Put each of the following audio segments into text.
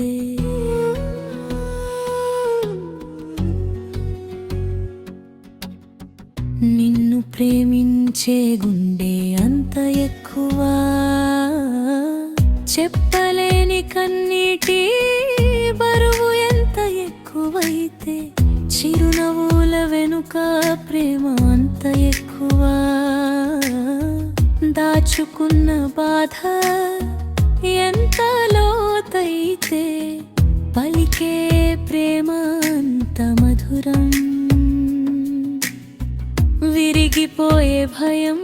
ఎక్కువైతే నిన్ను ప్రేమించే గుండె అంత ఎక్కువ చెప్పలేని కన్నీటి బరువు ఎంత ఎక్కువైతే చిరునవ్వుల వెనుక ప్రేమ అంత ఎక్కువ దాచుకున్న బాధ ఎంత లోతైతే పలికే ప్రేమ అంత మధురం విరిగిపోయే భయం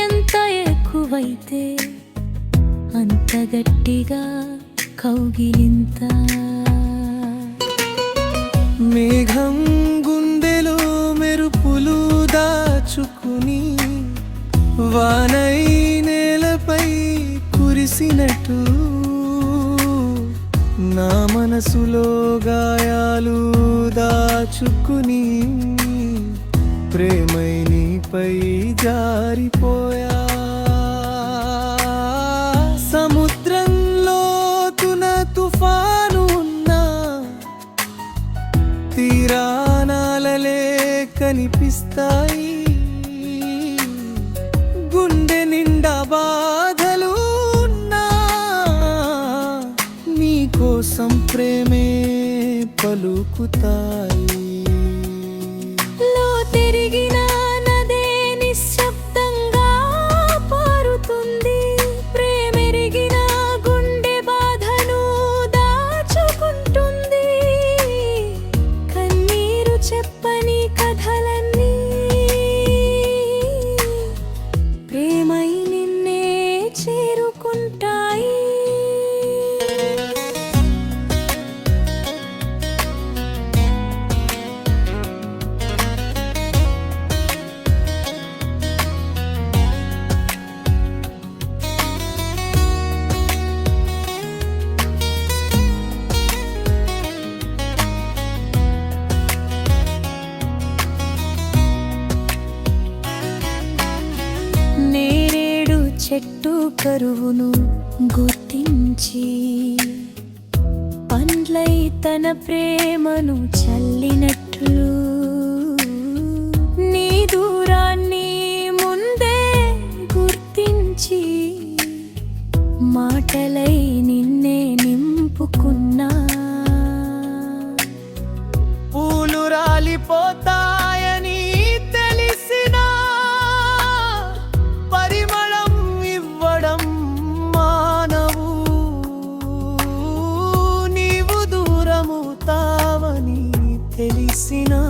ఎంత ఎక్కువైతే అంత గట్టిగా కౌగిలింత మేఘం గుండెలో మెరుపులు దాచుకుని వానై నేలపై కురిసినట్టు నా మనసులో గాయాలు దాచుకుని ప్రేమై నీపై జారిపోయా సముద్రంలో తుఫాను ఉన్నా తీరానాలలే కనిపిస్తాయి గుండె నిండా బాధలు ఉన్నా నీ కోసం ప్రేమే పలుకుతాయి తిరిగిన నదే నిశ్శబ్దంగా పారుతుంది ప్రేమెరిగిన గుండె బాధను దాచుకుంటుంది కన్నీరు చెప్పని కథలన్నీ ప్రేమై నిన్నే చేరుకుంటాయి నేరేడు చెట్టు కరువును గుర్తించి పండ్లై తన ప్రేమను చల్లినట్లు నీ దూరాన్ని ముందే గుర్తించి మాటలై నిన్నే నింపుకున్నా పూలు రాలిపోతాయని తెలిసినా పరిమళం ఇవ్వడం మానవు నీవు దూరమవుతావని తెలిసినా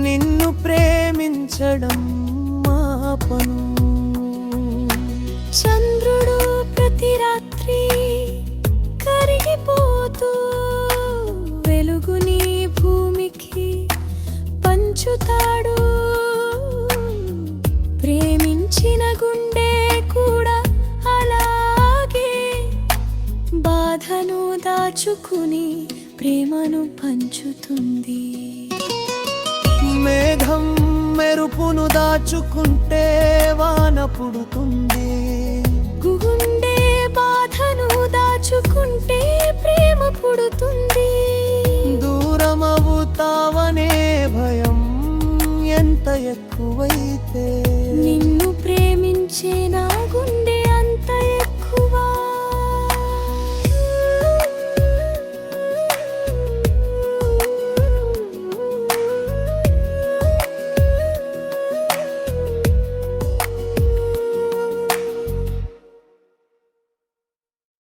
నిన్ను ప్రేమించడం మాపను చంద్రుడు ప్రతి రాత్రి కరిగిపోతూ వెలుగుని భూమికి పంచుతాడు ప్రేమించిన గుండె కూడా అలాగే బాధను దాచుకుని ప్రేమను పంచుతుంది మేఘం మెరుపును దాచుకుంటే వాన పుడుతుంది గుండె బాధను దాచుకుంటే ప్రేమ పుడుతుంది దూరమవుతావనే భయం ఎంత ఎక్కువైతే నిన్ను ప్రేమించే నా గుండె